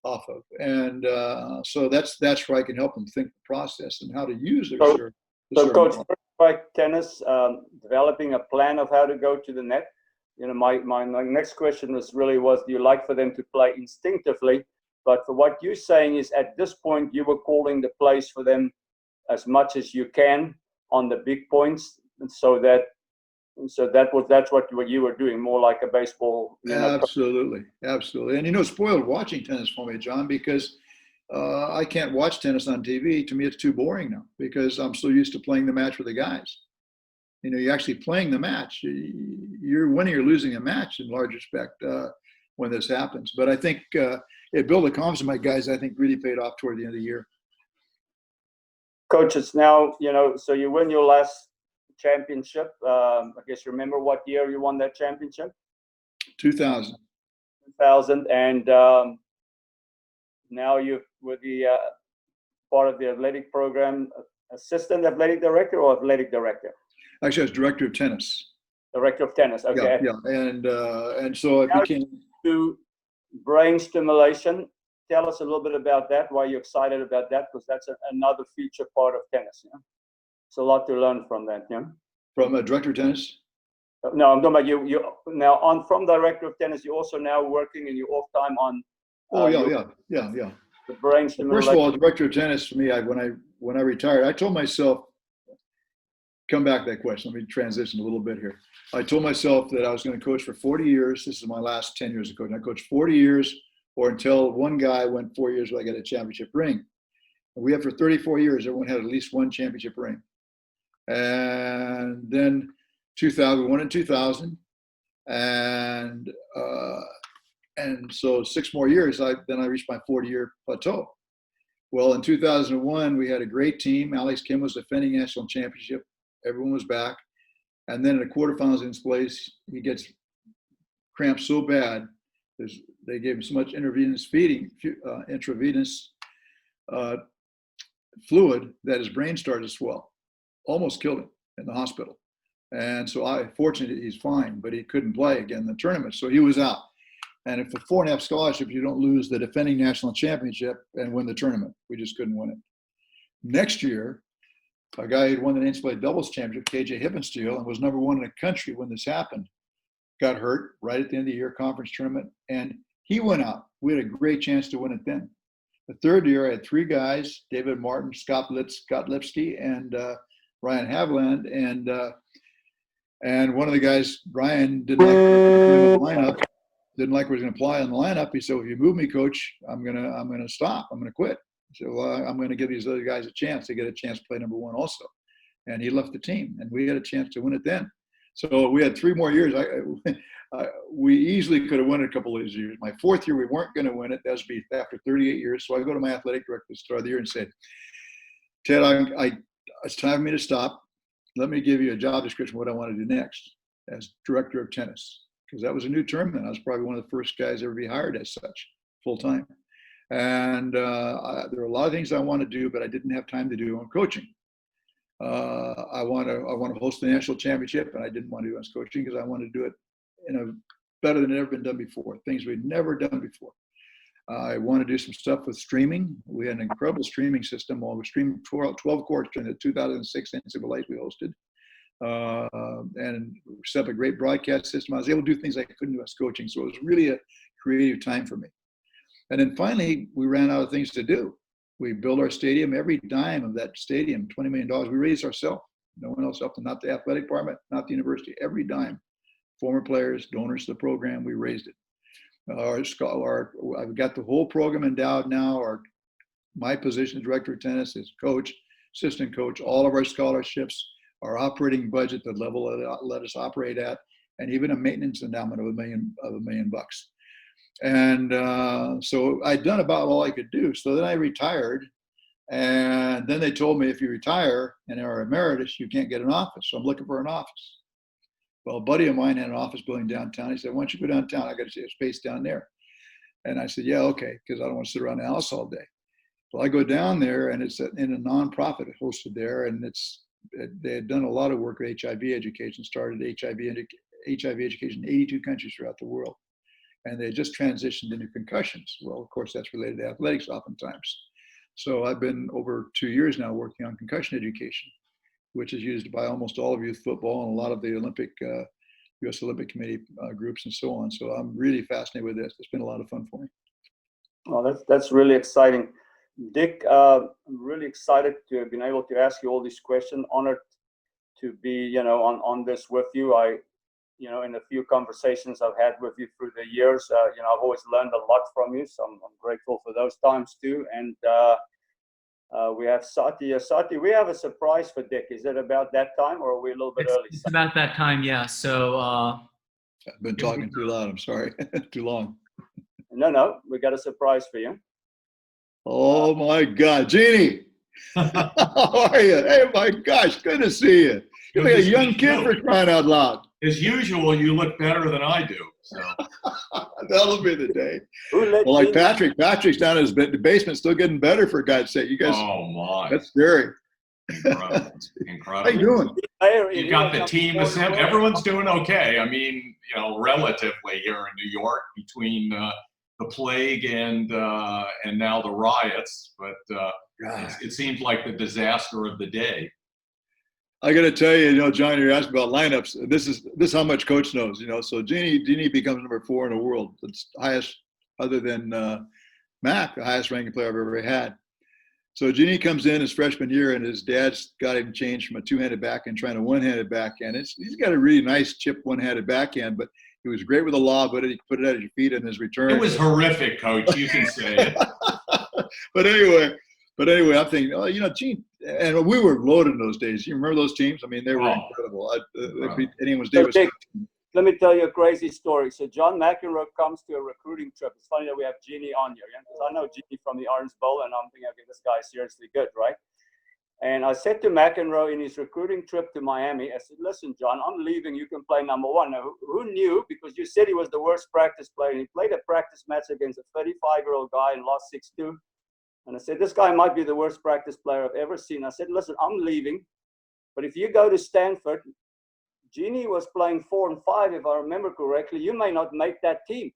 off of. And so that's where I can help them think the process and how to use their So, serve. so Coach, like tennis, developing a plan of how to go to the net. You know, my next question was, do you like for them to play instinctively? But for what you're saying is, at this point, you were calling the plays for them as much as you can on the big points, and that's what you were doing, more like a baseball. Absolutely. And it's spoiled watching tennis for me, John, because I can't watch tennis on TV. To me, it's too boring now because I'm so used to playing the match with the guys. You're actually playing the match. You're winning or losing a match in large respect when this happens. But I think it built a confidence in my guys. I think really paid off toward the end of the year. Coach, it's now, so you win your last championship. I guess you remember what year you won that championship? 2000. 2000, and now you're with the part of the athletic program, assistant athletic director or athletic director? Actually, I was director of tennis. Director of tennis, okay. Yeah. And so I became. To brain stimulation. Tell us a little bit about that, why you're excited about that, because that's another feature part of tennis. It's a lot to learn from that. From a director of tennis? No, I'm talking about you now from director of tennis. You're also now working in your off time on. Yeah. The brain stimulation. First of all, director of tennis for me, when I retired, I told myself, come back to that question. Let me transition a little bit here. I told myself that I was going to coach for 40 years. This is my last 10 years of coaching. I coached 40 years or until one guy went 4 years where I got a championship ring. And we had for 34 years, everyone had at least one championship ring. And then 2000, we won in 2000. And so 6 more years, then I reached my 40-year plateau. Well, in 2001, we had a great team. Alex Kim was defending national championship. Everyone was back. And then in the quarterfinals in his place, he gets cramped so bad. They gave him so much intravenous fluid that his brain started to swell. Almost killed him in the hospital. And so fortunately, he's fine, but he couldn't play again in the tournament. So he was out. And if a 4.5 scholarship, you don't lose the defending national championship and win the tournament. We just couldn't win it. Next year, a guy who won the NCAA doubles championship, KJ Hippensteel, and was number 1 in the country when this happened, got hurt right at the end of the year conference tournament, and he went out. We had a great chance to win it then. The third year, I had 3 guys: David Martin, Scott Lipsky, and Ryan Haviland. And one of the guys, Ryan, didn't like what he was going to apply on the lineup. He said, "If you move me, coach, I'm gonna stop. I'm gonna quit." So I'm going to give these other guys a chance to get a chance to play number 1 also. And he left the team, and we had a chance to win it then. So we had 3 more years. We easily could have won it a couple of these years. My 4th year, we weren't going to win it. That was after 38 years. So I go to my athletic director at the start of the year and said, "Ted, it's time for me to stop. Let me give you a job description of what I want to do next as director of tennis." Because that was a new term then. I was probably one of the first guys ever to be hired as such, full time. And there are a lot of things I want to do, but I didn't have time to do on coaching. I want to host the national championship, and I didn't want to do it as coaching because I wanted to do it better than it ever been done before, things we'd never done before. I want to do some stuff with streaming. We had an incredible streaming system. We streamed 12 courts during the 2006 NCAA we hosted, and set up a great broadcast system. I was able to do things I couldn't do as coaching, so it was really a creative time for me. And then finally, we ran out of things to do. We built our stadium. Every dime of that stadium, $20 million, we raised ourselves. No one else helped, not the athletic department, not the university. Every dime, former players, donors to the program, we raised it. I've got the whole program endowed now. My position as director of tennis is coach, assistant coach, all of our scholarships, our operating budget, the level that let us operate at, and even a maintenance endowment of $1 million. And so I'd done about all I could do. So then I retired, and then they told me if you retire and are emeritus, you can't get an office. So I'm looking for an office. Well, a buddy of mine had an office building downtown. He said, "Why don't you go downtown? I got a space down there." And I said, "Yeah, okay," because I don't want to sit around the house all day. Well, I go down there, and it's in a nonprofit hosted there, and they had done a lot of work with HIV education, started HIV education in 82 countries throughout the world. and they just transitioned into concussions. Well, of course, that's related to athletics oftentimes. So I've been over 2 years now working on concussion education, which is used by almost all of youth football and a lot of the U.S. Olympic Committee groups and so on. So I'm really fascinated with this. It's been a lot of fun for me. Well, that's really exciting. Dick, I'm really excited to have been able to ask you all these questions. Honored to be, on this with you. In a few conversations I've had with you through the years, I've always learned a lot from you. So I'm grateful for those times too. And we have Sati. Sati, we have a surprise for Dick. Is it about that time, or are we a little bit early? It's about that time, yeah. So I've been talking too loud. I'm sorry. Too long. No, we got a surprise for you. Oh my God, Jeannie. How are you? Hey, my gosh, good to see you. You're like a young kid for crying out loud. As usual, you look better than I do. So that'll be the day. Well, like Patrick's down in his basement, still getting better, for God's sake. You guys, oh my, that's scary. Incredible. How you doing? You got the team assembled. Everyone's doing okay. I mean, relatively here in New York between the plague and now the riots, but it seems like the disaster of the day. I got to tell you, John, you're asking about lineups. This is how much Coach knows. So Jeannie becomes number 4 in the world. It's highest, other than Mac, the highest ranking player I've ever had. So Jeannie comes in his freshman year, and his dad's got him changed from a two-handed backhand, trying to one-handed backhand. He's got a really nice chip one-handed backhand, but he was great with the lob, but he could put it at your feet in his return. It was horrific, Coach. You can say it. But anyway, I'm thinking, Gene, and we were loaded in those days. You remember those teams? I mean, they were incredible. They beat anyone's Davis. So Dick, let me tell you a crazy story. So John McEnroe comes to a recruiting trip. It's funny that we have Jeannie on here, because I know Jeannie from the Orange Bowl, and I'm thinking, okay, this guy is seriously good, right? And I said to McEnroe in his recruiting trip to Miami, I said, listen, John, I'm leaving. You can play number 1. Now, who knew? Because you said he was the worst practice player. And he played a practice match against a 35-year-old guy and lost 6-2. And I said, this guy might be the worst practice player I've ever seen. I said, listen, I'm leaving. But if you go to Stanford, Jeannie was playing 4 and 5, if I remember correctly. You may not make that team.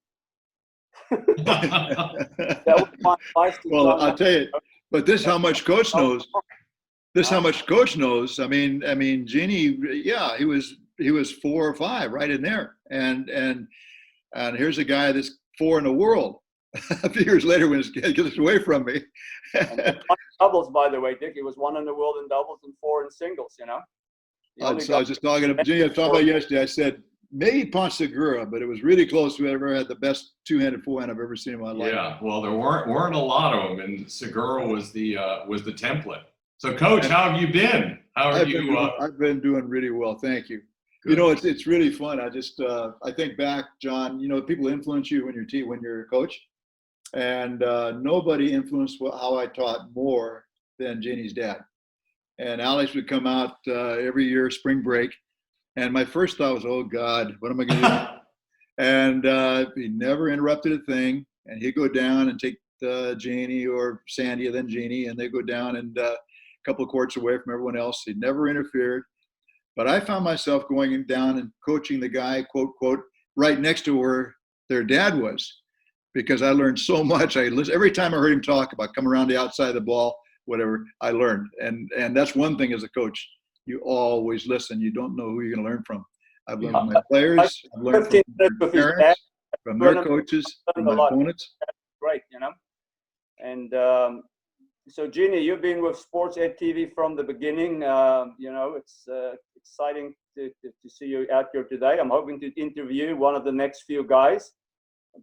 That was my advice to Well, John. I'll tell you, but this is how much Coach knows. This is how much Coach knows. I mean, Jeannie, yeah, he was 4 or 5 right in there. And here's a guy that's 4 in the world. A few years later, when he gets away from me. Doubles, by the way, Dick. He was 1 in the world in doubles and 4 in singles, I was just talking to Jeannie. I was talking about yesterday. I said, maybe Ponce Segura, but it was really close. Whoever had the best two-handed forehand I've ever seen in my life. Yeah, well, there weren't a lot of them, and Segura was the template. So, Coach, how have you been? I've been doing really well, thank you. Good. It's really fun. I think back, John. People influence you when you're a coach, and nobody influenced how I taught more than Jeannie's dad. And Alex would come out every year, spring break, and my first thought was, "Oh God, what am I going to do?" And he never interrupted a thing, and he'd go down and take Jeannie or Sandy, and then Jeannie, and they go down and a couple of courts away from everyone else. He never interfered. But I found myself going down and coaching the guy, quote, quote, right next to where their dad was, because I learned so much. Every time I heard him talk about coming around the outside of the ball, whatever, I learned. And that's one thing as a coach. You always listen. You don't know who you're going to learn from. I've learned from my players. I've learned from their parents, from their coaches, from my opponents. Great, And so, Jeannie, you've been with Sports Ed TV from the beginning. It's exciting to see you out here today. I'm hoping to interview one of the next few guys.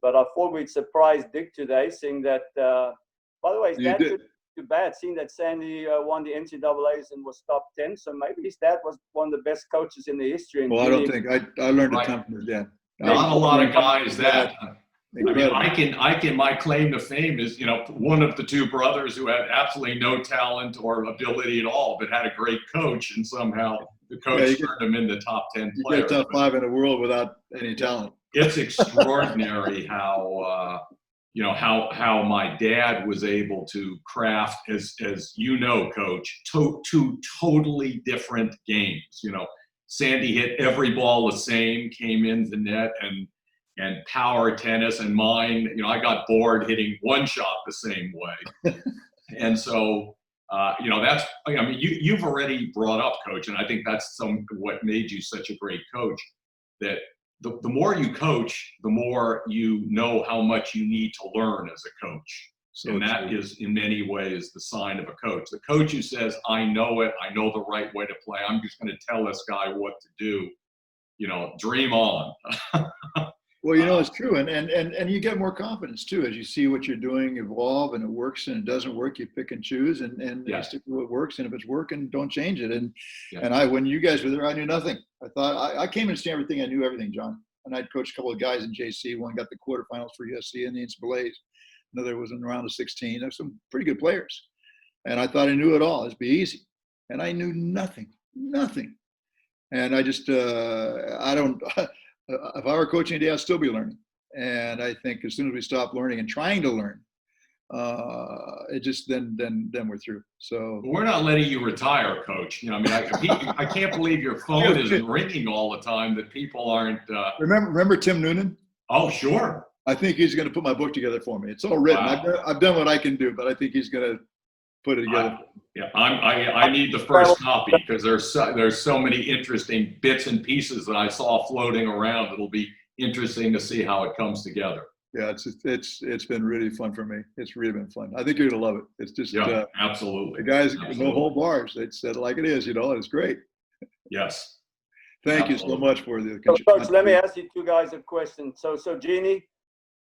But I thought we'd surprise Dick today, seeing that, by the way, his dad could too bad, seeing that Sandy won the NCAAs and was top 10. So maybe his dad was one of the best coaches in the history. Well, I don't think I learned a ton from his dad. Not a lot of guys that. My claim to fame is, one of the 2 brothers who had absolutely no talent or ability at all, but had a great coach, and somehow the coach turned him into top 10 players. You get top 5 in the world without any talent. It's extraordinary how my dad was able to craft, as Coach, 2 totally different games. Sandy hit every ball the same, came in the net, and power tennis, and mine, I got bored hitting one shot the same way. And so, that's, you've already brought up, Coach, and I think that's what made you such a great coach, that the more you coach, the more you know how much you need to learn as a coach. So and that is, in many ways, the sign of a coach. The coach who says, I know it, I know the right way to play, I'm just going to tell this guy what to do, dream on. Well, it's true. And you get more confidence, too, as you see what you're doing evolve, and it works and it doesn't work, you pick and choose, and you stick with what works. And if it's working, don't change it. And when you guys were there, I knew nothing. I thought I came in to see everything. I knew everything, John. And I'd coached a couple of guys in JC. One got the quarterfinals for USC and the NCAAs. Another was in the round of 16. There's some pretty good players. And I thought I knew it all. It'd be easy. And I knew nothing. And I just, I don't, if I were coaching today, I'd still be learning. And I think as soon as we stop learning and trying to learn, it just, then we're through. So we're not letting you retire, Coach. I can't believe your phone isn't ringing all the time, that people aren't. Remember Tim Noonan? Oh, sure. I think he's going to put my book together for me. It's all written. Wow. I've done what I can do, but I think he's going to put it together. I need the first copy, because there's so many interesting bits and pieces that I saw floating around. It'll be interesting to see how it comes together. Yeah, it's been really fun for me. It's really been fun. I think you're going to love it. It's just absolutely. The guys, no whole bars. They said it like it is. It's great. Yes. Thank you so much for the. So, Coach, let me ask you two guys a question. So Jeannie,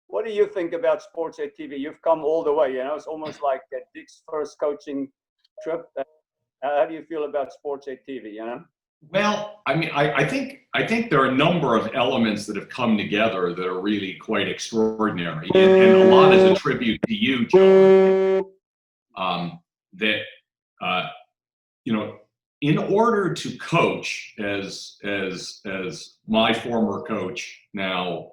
what do you think about Sportsnet TV? You've come all the way. It's almost like Dick's first coaching trip. How do you feel about Sportsnet TV? Well, I think there are a number of elements that have come together that are really quite extraordinary, and a lot is a tribute to you, John. In order to coach, as my former coach now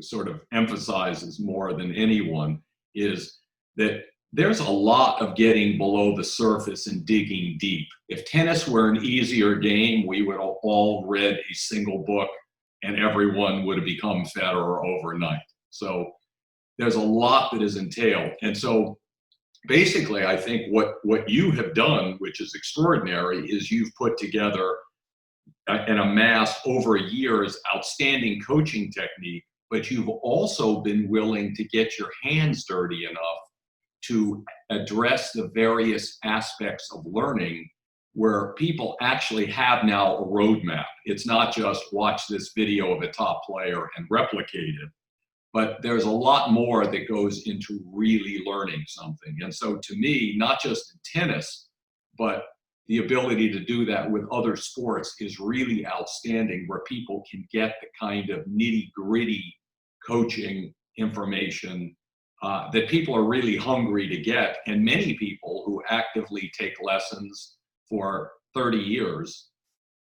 sort of emphasizes more than anyone, is that there's a lot of getting below the surface and digging deep. If tennis were an easier game, we would have all read a single book and everyone would have become Federer overnight. So there's a lot that is entailed. And so basically, I think what you have done, which is extraordinary, is you've put together and amassed over years outstanding coaching technique, but you've also been willing to get your hands dirty enough to address the various aspects of learning where people actually have now a roadmap. It's not just watch this video of a top player and replicate it, but there's a lot more that goes into really learning something. And so to me, not just in tennis, but the ability to do that with other sports is really outstanding, where people can get the kind of nitty-gritty coaching information that people are really hungry to get. And many people who actively take lessons for 30 years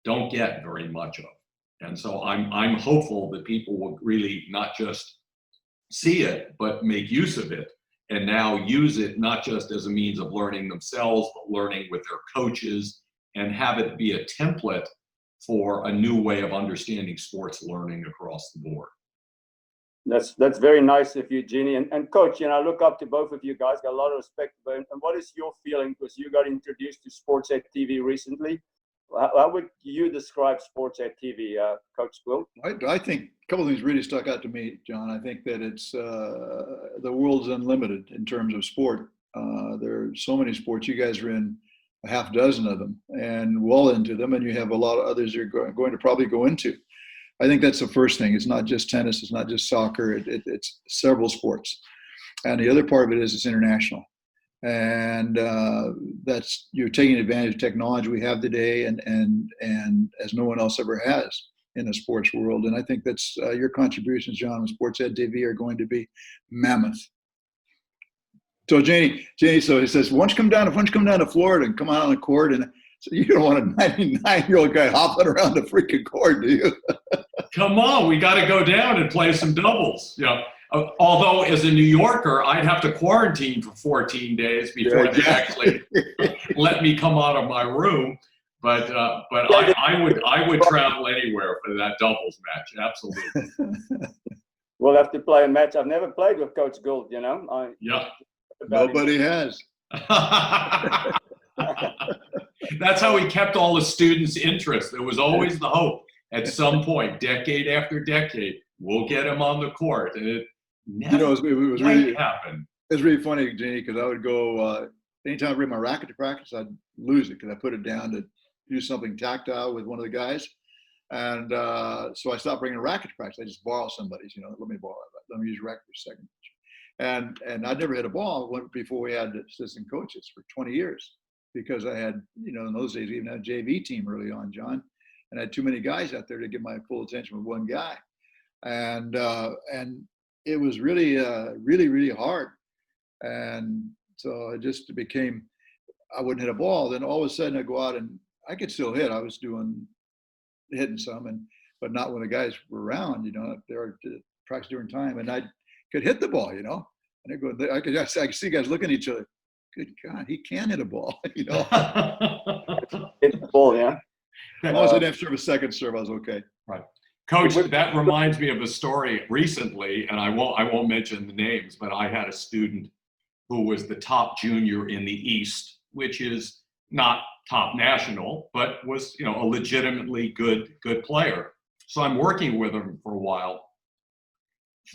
don't get very much of. And so I'm hopeful that people will really not just see it, but make use of it, and now use it not just as a means of learning themselves, but learning with their coaches, and have it be a template for a new way of understanding sports learning across the board. That's very nice of you, Jeannie. And Coach, I look up to both of you guys, got a lot of respect for them. And what is your feeling, because you got introduced to Sportsnet TV recently? How would you describe Sportsnet TV, Coach Wilt? I think a couple of things really stuck out to me, John. I think that it's the world's unlimited in terms of sport. There are so many sports. You guys are in a half dozen of them and well into them, and you have a lot of others you're going to probably go into. I think that's the first thing. It's not just tennis. It's not just soccer. It's several sports. And the other part of it is it's international. And that's, you're taking advantage of technology we have today, and as no one else ever has in the sports world. And I think that's your contributions, John, on Sportsnet TV are going to be mammoth. So Jeannie, so he says, why don't you come down to Florida and come out on the court? And so you don't want a 99-year-old guy hopping around the freaking court, do you? Come on, we got to go down and play some doubles. Although as a New Yorker, I'd have to quarantine for 14 days before they actually let me come out of my room. But I would travel anywhere for that doubles match. Absolutely. We'll have to play a match. I've never played with Coach Gould, you know. Yeah. Nobody has. That's how he kept all the students' interest. There was always the hope at some point, decade after decade, we'll get him on the court. And it never You know, it was really happened. It's really funny, Jeannie, because I would go anytime I bring my racket to practice, I'd lose it because I put it down to do something tactile with one of the guys, and so I stopped bringing a racket to practice. I just borrow somebody's. You know, let me borrow it. Let me use your racket for a second. And I'd never hit a ball before we had assistant coaches for 20 years because I had, you know, in those days, we even had a JV team early on, John, and I had too many guys out there to get my full attention with one guy, and it was really, really hard. And so it just became, I wouldn't hit a ball. Then all of a sudden I go out and I could still hit. I was hitting some, but not when the guys were around, you know, they were practice during time, and I could hit the ball, you know, and I could see guys looking at each other. Good God, he can hit a ball, you know. Hit the ball, yeah. As long as I didn't have to serve a second serve, I was okay. Right. Coach, that reminds me of a story recently, and I won't mention the names, but I had a student who was the top junior in the East, which is not top national, but was, you know, a legitimately good player. So I'm working with him for a while.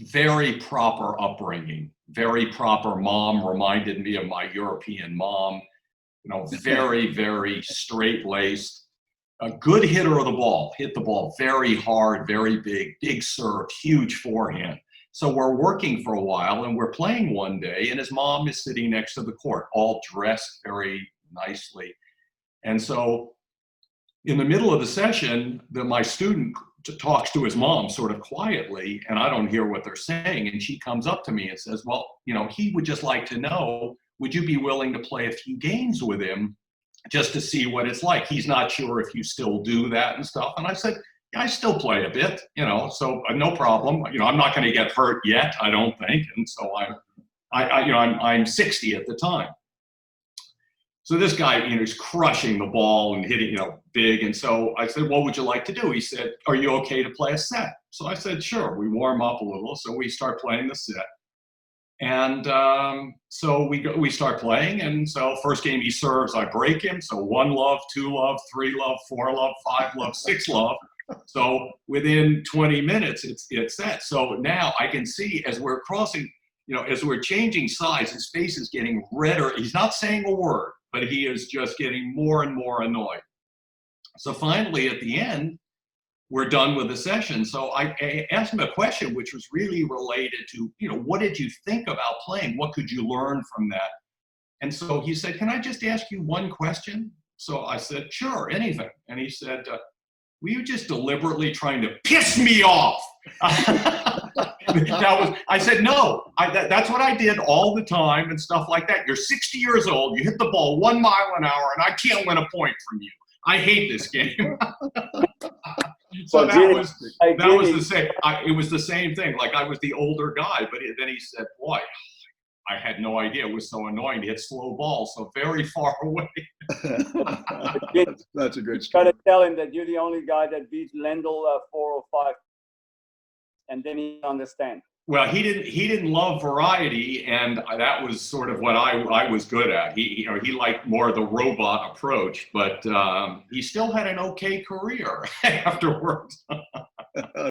Very proper upbringing, very proper mom, reminded me of my European mom, you know, very, very straight-laced, a good hitter of the ball, hit the ball very hard, very big serve, huge forehand. So we're working for a while and we're playing one day and his mom is sitting next to the court, all dressed very nicely. And so in the middle of the session, my student talks to his mom sort of quietly, and I don't hear what they're saying. And she comes up to me and says, well, you know, he would just like to know, would you be willing to play a few games with him just to see what it's like? He's not sure if you still do that and stuff. And I said, yeah, I still play a bit, you know, so no problem. You know, I'm not going to get hurt yet, I don't think. And so I'm 60 at the time. So this guy, you know, he's crushing the ball and hitting, you know, big. And so I said, what would you like to do? He said, are you okay to play a set? So I said, sure. We warm up a little. So we start playing the set. And so we start playing. And so first game he serves, I break him. So 1 love, 2 love, 3 love, 4 love, 5 love, 6 love. So within 20 minutes, it's set. So now I can see as we're crossing, you know, as we're changing sides, his face is getting redder. He's not saying a word, but he is just getting more and more annoyed. So finally, at the end, we're done with the session. So I asked him a question which was really related to, you know, what did you think about playing? What could you learn from that? And so he said, can I just ask you one question? So I said, sure, anything. And he said, were you just deliberately trying to piss me off? I said, no, that's what I did all the time and stuff like that. You're 60 years old, you hit the ball 1 mile an hour, and I can't win a point from you. I hate this game. So that was the same. It was the same thing. Like I was the older guy, but then he said, boy, I had no idea. It was so annoying to hit slow balls so very far away. That's a great Try story. to tell him that you're the only guy that beats Lendl 4 or 5, and then he understand. Well, he didn't love variety, and that was sort of what I was good at. He liked more the robot approach, but he still had an okay career afterwards.